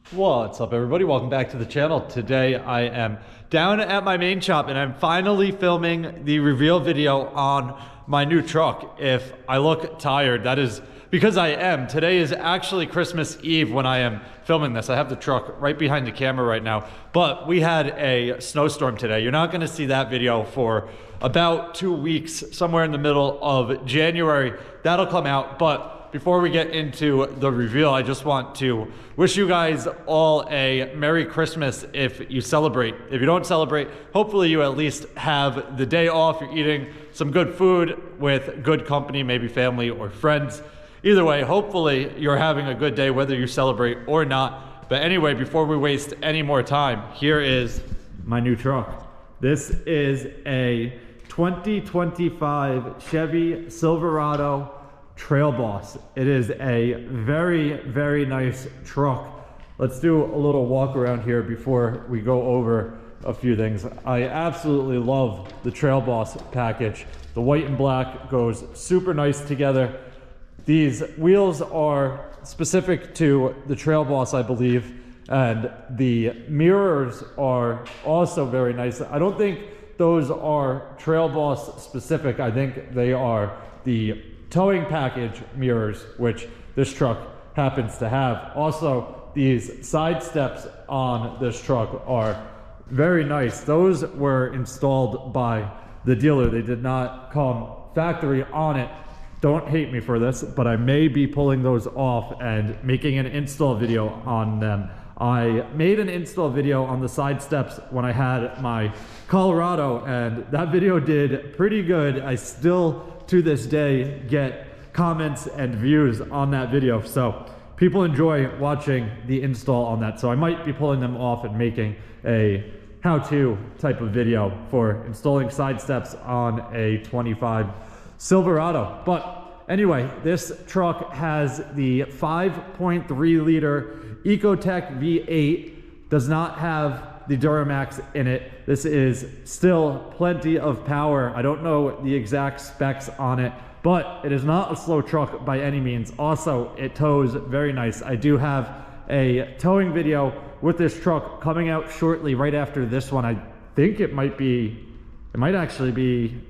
What's up, everybody? Welcome back to the channel. Today I am down at my main shop and I'm finally filming the reveal video on my new truck. If I look tired, that is because I am. Today is actually Christmas Eve when I am filming this. I have the truck right behind the camera right now, but we had a snowstorm today. You're not going to see that video for about 2 weeks, somewhere in the middle of January. That'll come out, but before we get into the reveal, I just want to wish you guys all a Merry Christmas if you celebrate. If you don't celebrate, hopefully you at least have the day off. You're eating some good food with good company, maybe family or friends. Either way, hopefully you're having a good day whether you celebrate or not. But anyway, before we waste any more time, here is my new truck. This is a 2025 Chevy Silverado Trail Boss. It is a very, very nice truck. Let's do a little walk around here before we go over a few things. I absolutely love the Trail Boss package. The white and black goes super nice together. These wheels are specific to the Trail Boss, I believe, and the mirrors are also very nice. I don't think those are Trail Boss specific. I think they are the towing package mirrors, which this truck happens to have. Also, these side steps on this truck are very nice. Those were installed by the dealer. They did not come factory on it. Don't hate me for this, but I may be pulling those off and making an install video on them. I made an install video on the side steps when I had my Colorado, and that video did pretty good. I still, to this day, get comments and views on that video. So people enjoy watching the install on that. So I might be pulling them off and making a how-to type of video for installing side steps on a 25 Silverado. But anyway, this truck has the 5.3 liter Ecotec V8, does not have the Duramax in it. This is still plenty of power. I don't know the exact specs on it, but it is not a slow truck by any means. Also, it tows very nice. I do have a towing video with this truck coming out shortly right after this one. I think it might actually be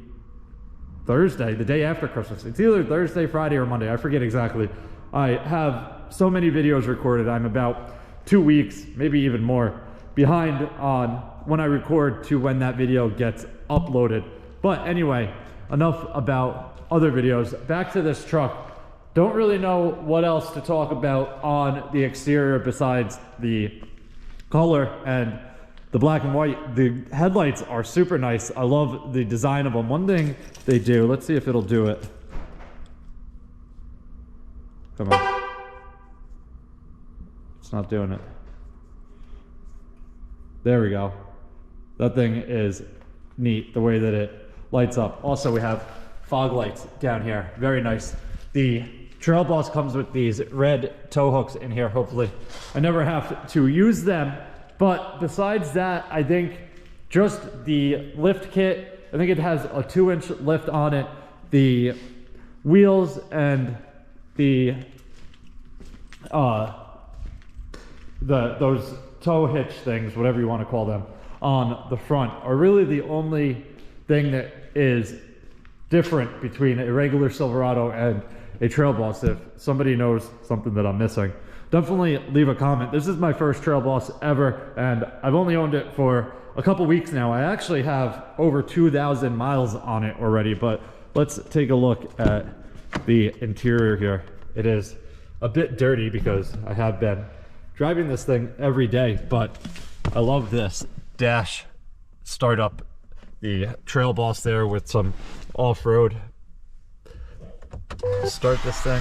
Thursday, the day after Christmas. It's either Thursday, Friday, or Monday. I forget exactly. I have so many videos recorded. I'm about 2 weeks, maybe even more, behind on when I record to when that video gets uploaded. But anyway, enough about other videos. Back to this truck. Don't really know what else to talk about on the exterior besides the color and the black and white. The headlights are super nice. I love the design of them. One thing they do, let's see if it'll do it. Come on. It's not doing it. There we go. That thing is neat, the way that it lights up. Also, we have fog lights down here. Very nice. The Trail Boss comes with these red tow hooks in here, hopefully. I never have to use them. But besides that, I think just the lift kit, I think it has a 2-inch lift on it. The wheels and those tow hitch things, whatever you want to call them, on the front are really the only thing that is different between a regular Silverado and a Trail Boss. If somebody knows something that I'm missing, definitely leave a comment. This is my first Trail Boss ever, and I've only owned it for a couple weeks now. I actually have over 2,000 miles on it already, but let's take a look at the interior here. It is a bit dirty because I have been driving this thing every day, but I love this dash startup, the Trail Boss there with some off-road. Start this thing.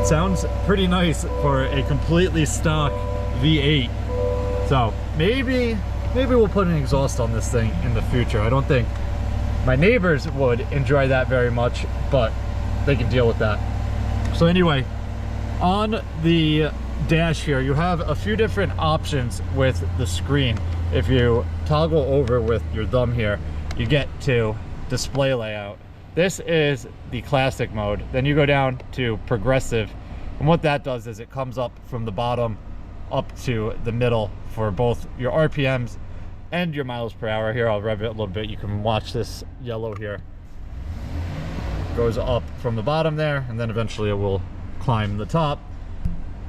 Sounds pretty nice for a completely stock V8. So maybe we'll put an exhaust on this thing in the future. I don't think my neighbors would enjoy that very much, but they can deal with that. So anyway, on the dash here, you have a few different options with the screen. If you toggle over with your thumb here, you get to display layout. This is the classic mode. Then you go down to progressive, And what that does is it comes up from the bottom up to the middle for both your RPMs and your miles per hour. Here, I'll rev it a little bit. You can watch this yellow here. Goes up from the bottom there, and then eventually it will climb the top.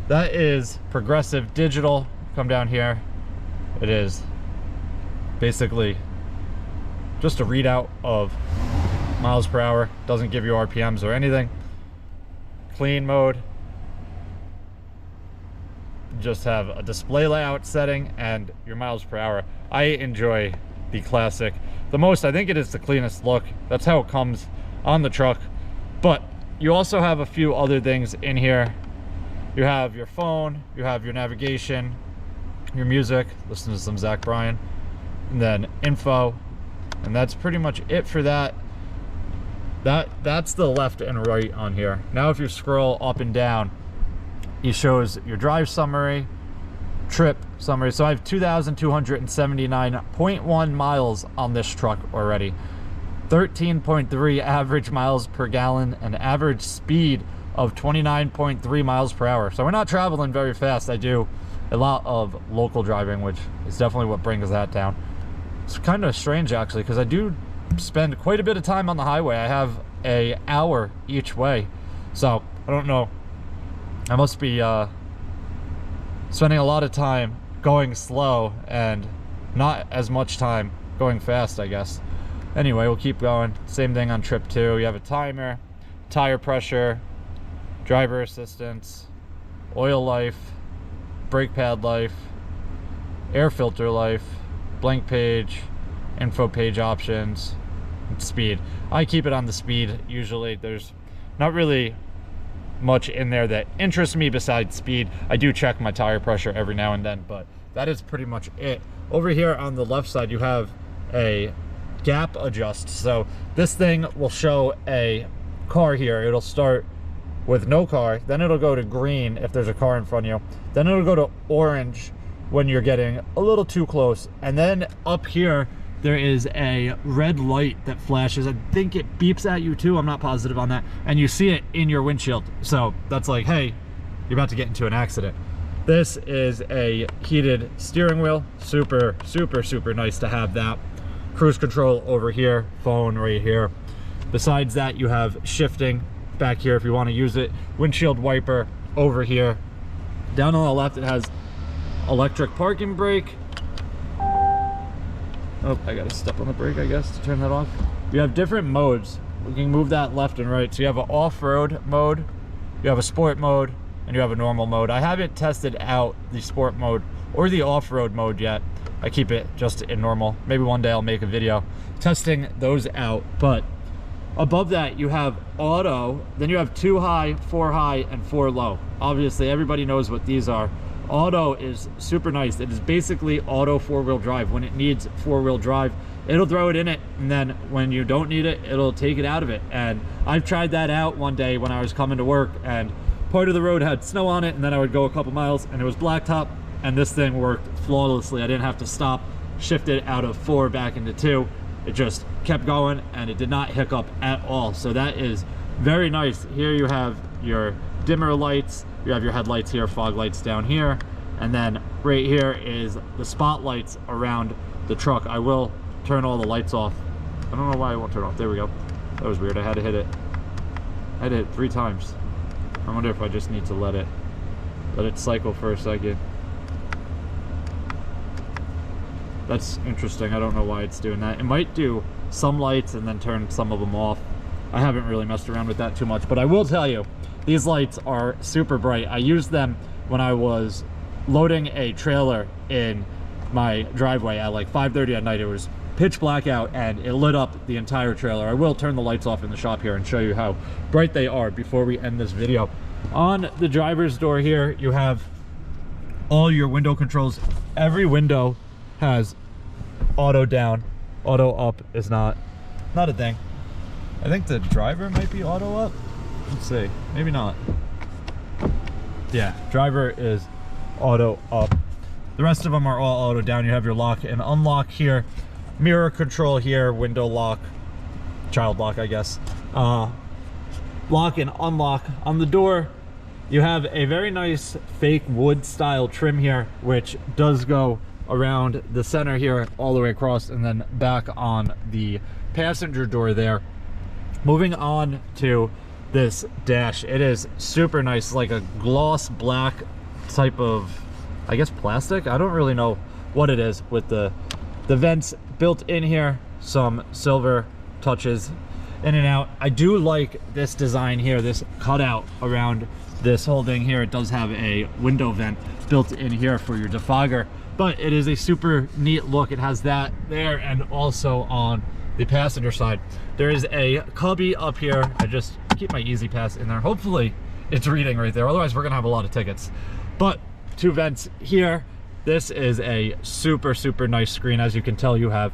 That is progressive digital. Come down here. It is basically just a readout of miles per hour. Doesn't give you RPMs or anything. Clean mode. Just have a display layout setting and your miles per hour. I enjoy the classic the most. I think it is the cleanest look. That's how it comes on the truck. But you also have a few other things in here. You have your phone, you have your navigation, your music, listen to some Zach Bryan, and then info, and that's pretty much it for that. That's the left and right on here. Now if you scroll up and down, it shows your drive summary, trip summary. So I have 2,279.1 miles on this truck already. 13.3 average miles per gallon, and average speed of 29.3 miles per hour. So we're not traveling very fast. I do a lot of local driving, which is definitely what brings that down. It's kind of strange actually, because I do spend quite a bit of time on the highway. I have an hour each way. So I don't know. I must be spending a lot of time going slow and not as much time going fast, I guess. Anyway, we'll keep going. Same thing on trip 2. You have a timer, tire pressure, driver assistance, oil life, brake pad life, air filter life, blank page, info page options, and speed. I keep it on the speed usually. There's not really much in there that interests me besides speed. I do check my tire pressure every now and then, but that is pretty much it. Over here on the left side, you have a gap adjust. So this thing will show a car here. It'll start with no car, then it'll go to green if there's a car in front of you, then it'll go to orange when you're getting a little too close, and then up here there is a red light that flashes. I think it beeps at you too, I'm not positive on that, and you see it in your windshield. So that's like, hey, you're about to get into an accident. This is a heated steering wheel. Super, super, super nice to have that. Cruise control over here, phone right here. Besides that, you have shifting back here if you want to use it. Windshield wiper over here. Down on the left, it has electric parking brake. Oh, I gotta step on the brake, I guess, to turn that off. You have different modes. We can move that left and right. So you have an off-road mode, you have a sport mode, and you have a normal mode. I haven't tested out the sport mode or the off-road mode yet. I keep it just in normal. Maybe one day I'll make a video testing those out. But above that, you have auto, then you have 2 high, 4 high, and 4 low. Obviously, everybody knows what these are. Auto is super nice. It is basically auto 4-wheel drive. When it needs 4-wheel drive, it'll throw it in it, and then when you don't need it, it'll take it out of it. And I've tried that out one day when I was coming to work, and part of the road had snow on it, and then I would go a couple miles and it was blacktop, and this thing worked flawlessly. I didn't have to stop, shift it out of 4 back into 2. It just kept going, and it did not hiccup at all. So that is very nice. Here you have your dimmer lights, you have your headlights here, fog lights down here, and then right here is the spotlights around the truck. I will turn all the lights off. I don't know why I won't turn off. There we go. That was weird. I had to hit it. I had to hit it 3 times. I wonder if I just need to let it cycle for a second. That's interesting. I don't know why it's doing that. It might do some lights and then turn some of them off. I haven't really messed around with that too much, but I will tell you, these lights are super bright. I used them when I was loading a trailer in my driveway at like 5:30 at night. It was pitch black out and it lit up the entire trailer. I will turn the lights off in the shop here and show you how bright they are before we end this video. On the driver's door here, you have all your window controls. Every window has auto down. Auto up is not a thing. I think the driver might be auto up. Let's see, maybe not. Yeah, driver is auto up. The rest of them are all auto down. You have your lock and unlock here, mirror control here, window lock, child lock, I guess. Lock and unlock on the door. You have a very nice fake wood style trim here, which does go around the center here all the way across and then back on the passenger door there. Moving on to this dash, it is super nice, like a gloss black type of, I guess, plastic. I don't really know what it is, with the vents built in here, some silver touches in and out. I do like this design here, this cutout around this whole thing here. It does have a window vent built in here for your defogger, but it is a super neat look. It has that there, and also on the passenger side there is a cubby up here. I just keep my Easy Pass in there. Hopefully it's reading right there, otherwise we're gonna have a lot of tickets. But 2 vents here. This is a super nice screen. As you can tell, you have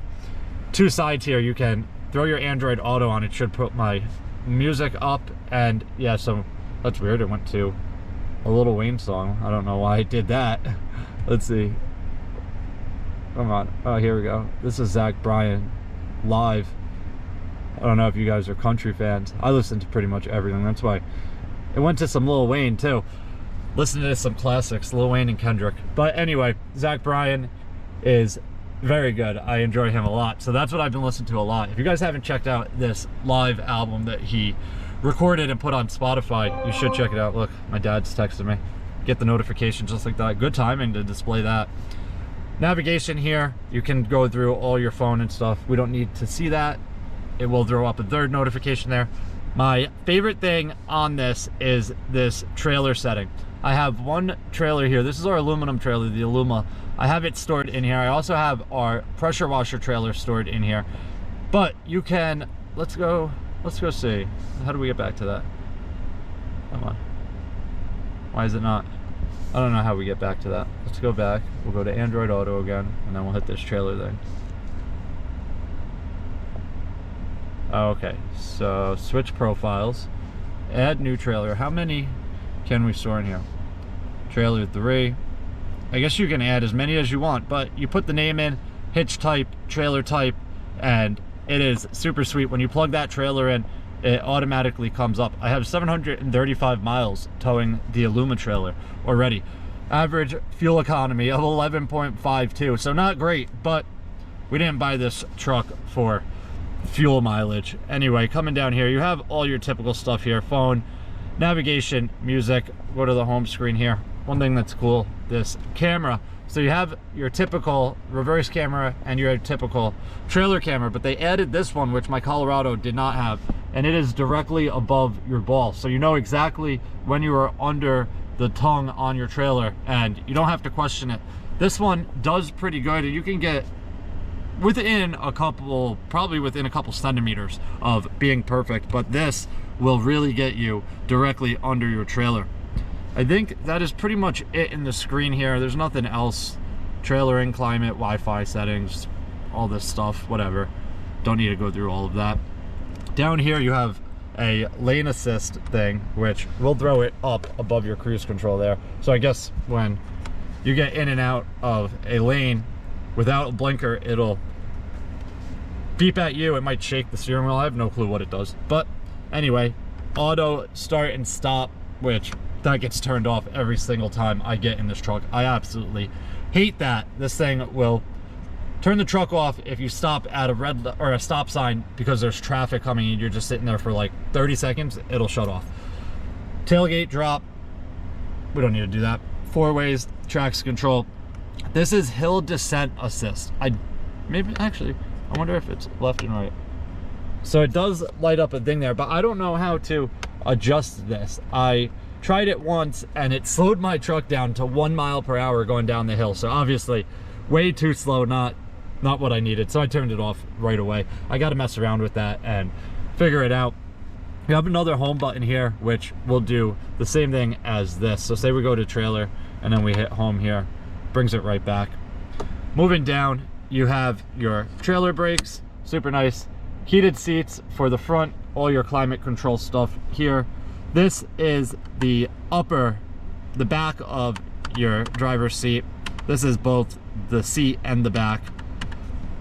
2 sides here. You can throw your Android Auto on. It should put my music up, and yeah, so that's weird, it went to a Lil Wayne song. I don't know why I did that. Let's see, come on. Oh, here we go. This is Zach Bryan live. I don't know if you guys are country fans. I listen to pretty much everything, that's why it went to some Lil Wayne too. Listen to some classics, Lil Wayne and Kendrick. But anyway, Zach Bryan is very good. I enjoy him a lot, so that's what I've been listening to a lot. If you guys haven't checked out this live album that he recorded and put on Spotify, you should check it out. Look, my dad's texting me. Get the notification just like that. Good timing to display that. Navigation here, you can go through all your phone and stuff. We don't need to see that. It will throw up a 3rd notification there. My favorite thing on this is this trailer setting. I have one trailer here. This is our aluminum trailer, the Aluma. I have it stored in here. I also have our pressure washer trailer stored in here. But you can, let's go see. How do we get back to that? Come on. Why is it not? I don't know how we get back to that. Let's go back. We'll go to Android Auto again, and then we'll hit this trailer thing. Okay, so switch profiles, add new trailer. How many can we store in here? Trailer 3. I guess you can add as many as you want, but you put the name in, hitch type, trailer type, and it is super sweet. When you plug that trailer in, it automatically comes up. I have 735 miles towing the Aluma trailer already. Average fuel economy of 11.52, so not great, but we didn't buy this truck for fuel mileage. Anyway, coming down here, you have all your typical stuff here: phone, navigation, music. Go to the home screen here. One thing that's cool, this camera. So you have your typical reverse camera and your typical trailer camera, but they added this one, which my Colorado did not have, and it is directly above your ball, so you know exactly when you are under the tongue on your trailer, and you don't have to question it. This one does pretty good, and you can get within a couple, probably within a couple centimeters of being perfect, but this will really get you directly under your trailer. I think that is pretty much it in the screen here. There's nothing else. Trailer in, climate, Wi-Fi settings, all this stuff, whatever. Don't need to go through all of that. Down here you have a lane assist thing, which will throw it up above your cruise control there. So I guess when you get in and out of a lane without a blinker, it'll beep at you. It might shake the steering wheel. I have no clue what it does. But anyway, auto start and stop, which that gets turned off every single time I get in this truck. I absolutely hate that. This thing will turn the truck off if you stop at a red or a stop sign because there's traffic coming and you're just sitting there for like 30 seconds. It'll shut off. Tailgate drop, we don't need to do that. 4 ways, traction control. This is hill descent assist. Maybe actually, I wonder if it's left and right. So it does light up a thing there, but I don't know how to adjust this. I tried it once and it slowed my truck down to 1 mile per hour going down the hill. So obviously way too slow, not what I needed. So I turned it off right away. I got to mess around with that and figure it out. We have another home button here, which will do the same thing as this. So say we go to trailer and then we hit home here, brings it right back. Moving down, you have your trailer brakes, super nice. Heated seats for the front, all your climate control stuff here. This is the back of your driver's seat. This is both the seat and the back.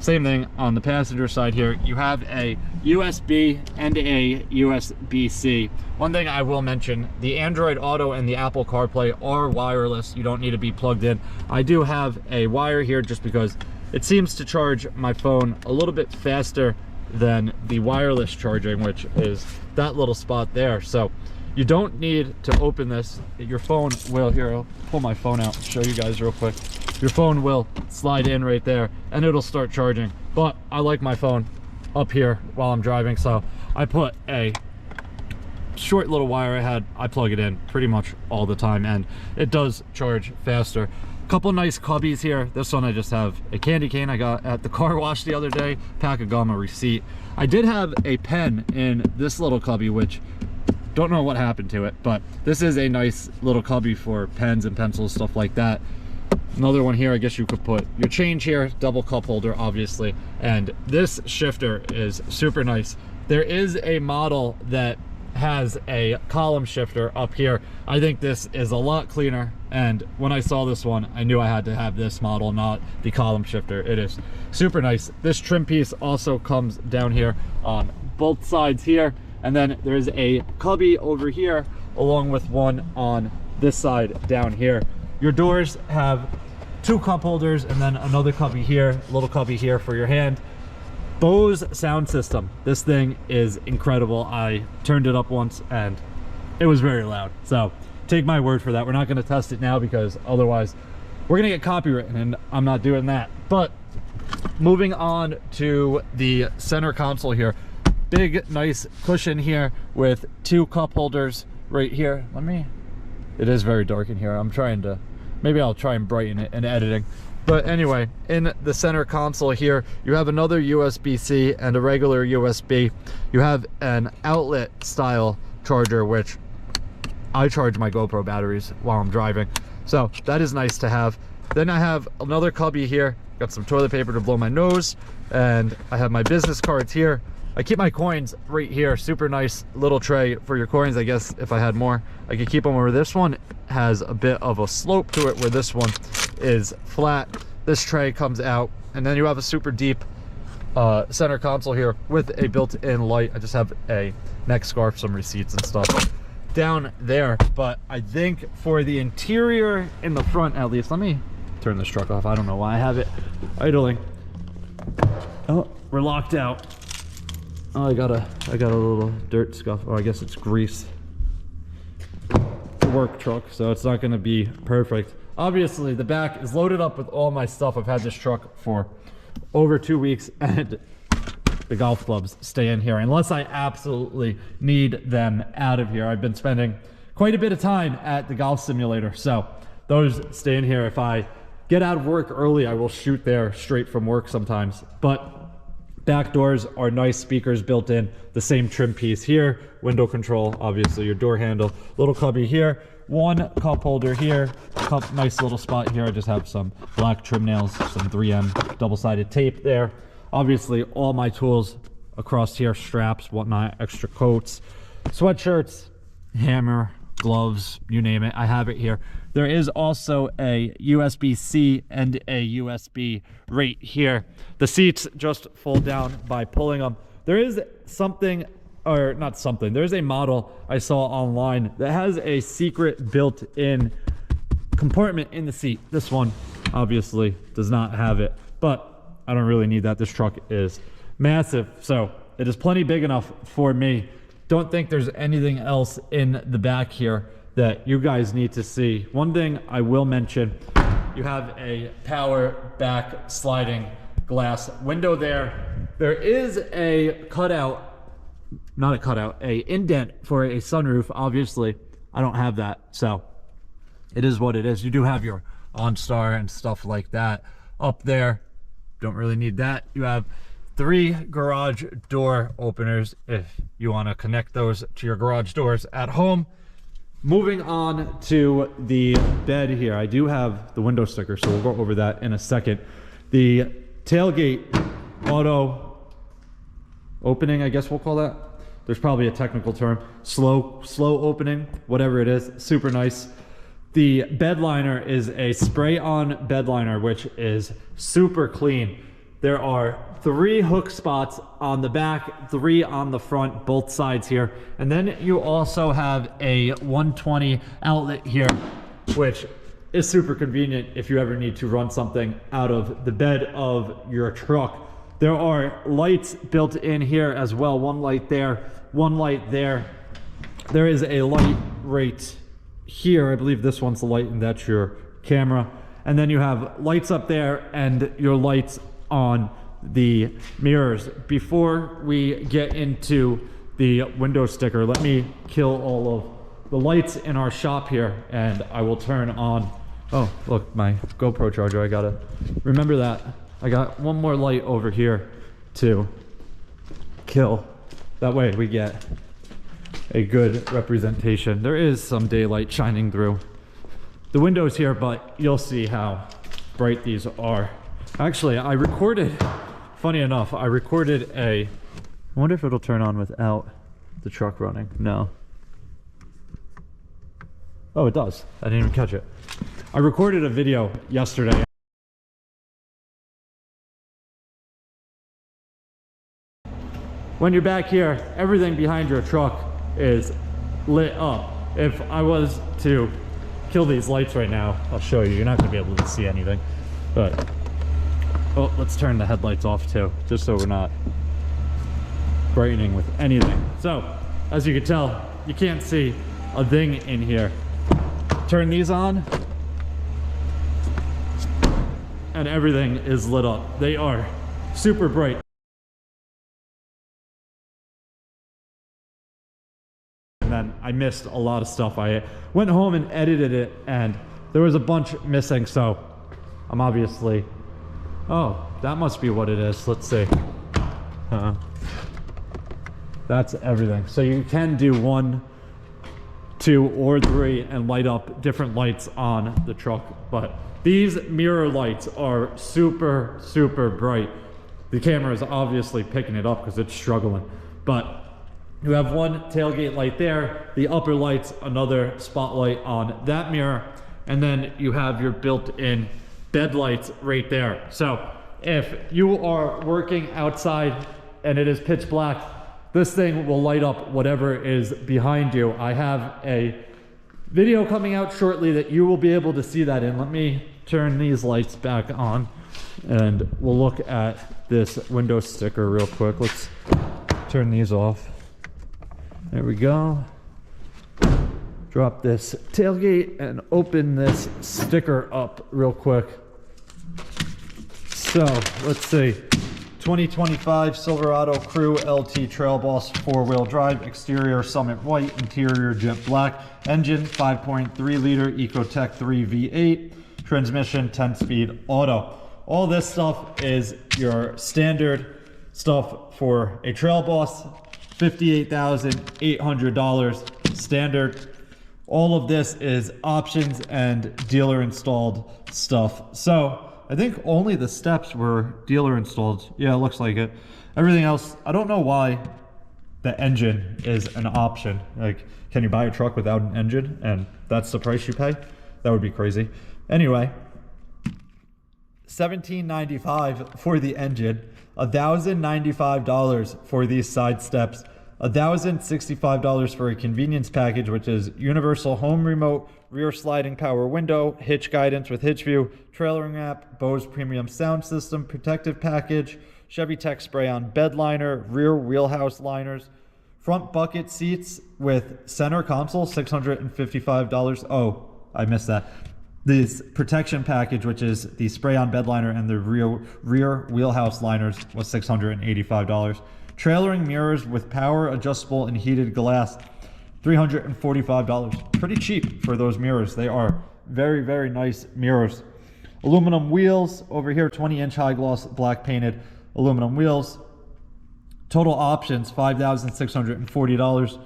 Same thing on the passenger side here. You have a USB and a USB-C. One thing I will mention, the Android Auto and the Apple CarPlay are wireless. You don't need to be plugged in. I do have a wire here just because it seems to charge my phone a little bit faster than the wireless charging, which is that little spot there. So you don't need to open this. Your phone will, here, I'll pull my phone out and show you guys real quick. Your phone will slide in right there and it'll start charging. But I like my phone up here while I'm driving, so I put a short little wire I plug it in pretty much all the time, and it does charge faster. Couple nice cubbies here. This one I just have a candy cane I got at the car wash the other day, pack of gum, a receipt. I did have a pen in this little cubby, which don't know what happened to it, but this is a nice little cubby for pens and pencils, stuff like that. Another one here, I guess you could put your change here, double cup holder obviously, and this shifter is super nice. There is a model that has a column shifter up here. I think this is a lot cleaner, and when I saw this one I knew I had to have this model, not the column shifter. It is super nice. This trim piece also comes down here on both sides here, and then there's a cubby over here along with one on this side down here. Your doors have 2 cup holders and then another cubby here, little cubby here for your hand. Bose sound system. This thing is incredible. I turned it up once and it was very loud. So take my word for that. We're not going to test it now because otherwise we're going to get copywritten, and I'm not doing that. But moving on to the center console here. Big, nice cushion here with 2 cup holders right here. It is very dark in here. I'm trying to, maybe I'll try and brighten it in editing. But anyway, in the center console here, you have another USB-C and a regular USB. You have an outlet style charger, which I charge my GoPro batteries while I'm driving. So that is nice to have. Then I have another cubby here. Got some toilet paper to blow my nose. And I have my business cards here. I keep my coins right here. Super nice little tray for your coins. I guess if I had more, I could keep them, where this one has a bit of a slope to it, where this one is flat. This tray comes out, and then you have a super deep center console here with a built-in light. I just have a neck scarf, some receipts and stuff down there. But I think for the interior in the front, at least, let me turn this truck off. I don't know why I have it idling. Oh, we're locked out. Oh, I got a little dirt scuff. Oh, I guess it's grease. It's a work truck, so it's not going to be perfect. Obviously, the back is loaded up with all my stuff. I've had this truck for over 2 weeks, and the golf clubs stay in here unless I absolutely need them out of here. I've been spending quite a bit of time at the golf simulator, so those stay in here. If I get out of work early, I will shoot there straight from work sometimes. But back doors are nice, speakers built in, the same trim piece here, window control, obviously your door handle, little cubby here, 1 cup holder here, nice little spot here. I just have some black trim nails, some 3M double-sided tape there. Obviously all my tools across here, straps, whatnot, extra coats, sweatshirts, hammer, gloves, you name it, I have it here. There is also a USB-C and a USB right here. The seats just fold down by pulling them. There is something, or not something, there's a model I saw online that has a secret built-in compartment in the seat. This one obviously does not have it, but I don't really need that. This truck is massive, so it is plenty big enough for me. Don't think there's anything else in the back here that you guys need to see. One thing I will mention, you have a power back sliding glass window there. There is a cutout, not a cutout, a indent for a sunroof. Obviously, I don't have that, so it is what it is. You do have your OnStar and stuff like that up there. Don't really need that. You have 3 garage door openers if you want to connect those to your garage doors at home. Moving on to the bed here, I do have the window sticker, so we'll go over that in a second. The tailgate auto opening, I guess we'll call that. There's probably a technical term. Slow opening, whatever it is, super nice. The bed liner is a spray-on bed liner, which is super clean. There are 3 hook spots on the back, 3 on the front, both sides here. And then you also have a 120 outlet here, which is super convenient if you ever need to run something out of the bed of your truck. There are lights built in here as well. 1 light there, 1 light there. There is a light right here. I believe this one's the light and that's your camera. And then you have lights up there and your lights on the mirrors. Before we get into the window sticker, let me kill all of the lights in our shop here and I will turn on. Oh, look, my GoPro charger. I gotta remember that. I got 1 more light over here to kill. That way we get a good representation. There is some daylight shining through the windows here, but you'll see how bright these are. Actually, I recorded, funny enough, I recorded I wonder if it'll turn on without the truck running. No. Oh, it does. I didn't even catch it. I recorded a video yesterday. When you're back here, everything behind your truck is lit up. If I was to kill these lights right now, I'll show you. You're not going to be able to see anything. But, oh, let's turn the headlights off too, just so we're not brightening with anything. So, as you can tell, you can't see a thing in here. Turn these on, and everything is lit up. They are super bright. And then I missed a lot of stuff. I went home and edited it and there was a bunch missing, so I'm obviously, oh, that must be what it is. Let's see. That's everything. So you can do 1, 2, or 3 and light up different lights on the truck, but these mirror lights are super, super bright. The camera is obviously picking it up because it's struggling, but you have 1 tailgate light there, the upper light's another spotlight on that mirror, and then you have your built-in bed lights right there. So if you are working outside and it is pitch black, this thing will light up whatever is behind you. I have a video coming out shortly that you will be able to see that in. Let me turn these lights back on and we'll look at this window sticker real quick. Let's turn these off. There we go. Drop this tailgate and open this sticker up real quick. So let's see. 2025 Silverado Crew LT Trail Boss 4-wheel drive, exterior Summit white, interior jet black, engine 5.3 liter Ecotec 3 V8, transmission 10-speed auto. All this stuff is your standard stuff for a Trail Boss. $58,800 standard. All of this is options and dealer installed stuff. So I think only the steps were dealer installed. Yeah, it looks like it. Everything else, I don't know why the engine is an option. Like, can you buy a truck without an engine and that's the price you pay? That would be crazy. Anyway, $1,795 for the engine, $1,095 for these side steps, $1,065 for a convenience package, which is universal home remote, rear sliding power window, hitch guidance with hitch view, trailering app, Bose premium sound system, protective package, Chevy Tech spray-on bed liner, rear wheelhouse liners, front bucket seats with center console, $655. Oh, I missed that. This protection package, which is the spray-on bed liner and the rear wheelhouse liners, was $685. Trailering mirrors with power adjustable and heated glass, $345. Pretty cheap for those mirrors. They are very, very nice mirrors. Aluminum wheels over here, 20-inch high gloss black painted aluminum wheels. Total options, $5,640.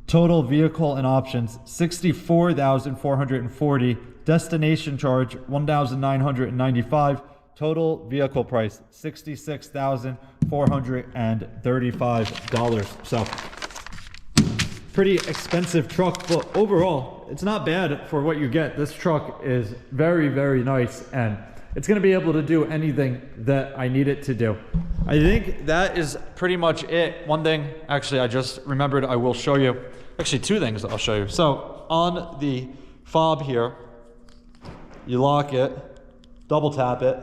Total vehicle and options, $64,440. Destination charge, $1,995. Total vehicle price, $66,435. So pretty expensive truck, but overall it's not bad for what you get. This truck is very, very nice, and it's gonna be able to do anything that I need it to do. I think that is pretty much it. One thing, actually, I just remembered I will show you. Actually, two things I'll show you. So on the fob here, you lock it, double tap it,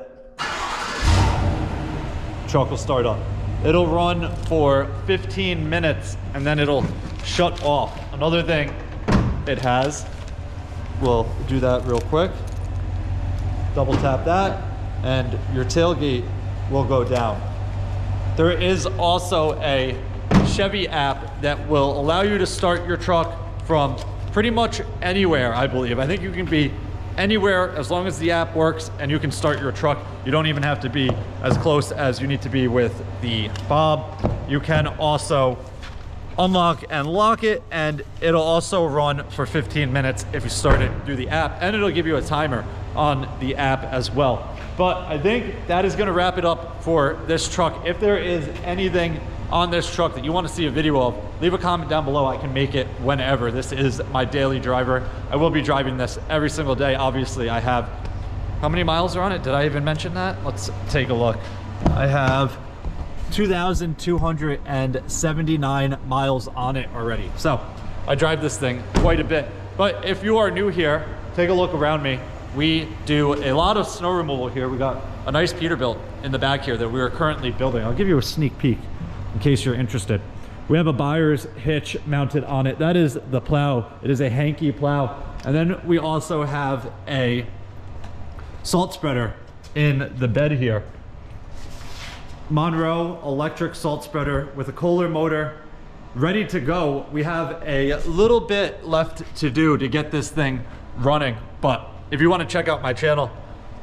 truck will start up. It'll run for 15 minutes and then it'll shut off. Another thing it has, we'll do that real quick. Double tap that and your tailgate will go down. There is also a Chevy app that will allow you to start your truck from pretty much anywhere, I believe. I think you can be anywhere as long as the app works and you can start your truck. You don't even have to be as close as you need to be with the fob. You can also unlock and lock it, and it'll also run for 15 minutes if you start it through the app, and it'll give you a timer on the app as well. But I think that is gonna wrap it up for this truck. If there is anything on this truck that you want to see a video of, leave a comment down below. I can make it whenever. This is my daily driver. I will be driving this every single day. Obviously, I have, how many miles are on it? Did I even mention that? Let's take a look. I have 2,279 miles on it already. So I drive this thing quite a bit. But if you are new here, take a look around me. We do a lot of snow removal here. We got a nice Peterbilt in the back here that we are currently building. I'll give you a sneak peek in case you're interested. We have a buyer's hitch mounted on it. That is the plow. It is a hanky plow. And then we also have a salt spreader in the bed here. Monroe electric salt spreader with a Kohler motor, ready to go. We have a little bit left to do to get this thing running, but if you want to check out my channel,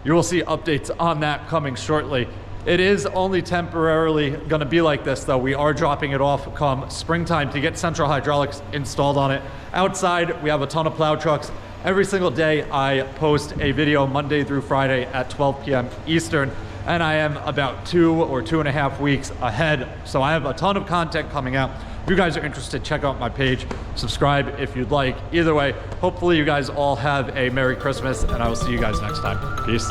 you will see updates on that coming shortly. It is only temporarily going to be like this, though. We are dropping it off come springtime to get central hydraulics installed on it. Outside, we have a ton of plow trucks. Every single day, I post a video Monday through Friday at 12 p.m. Eastern, and I am about 2 or 2.5 weeks ahead. So I have a ton of content coming out. If you guys are interested, check out my page, subscribe if you'd like. Either way, hopefully you guys all have a Merry Christmas, and I will see you guys next time. Peace.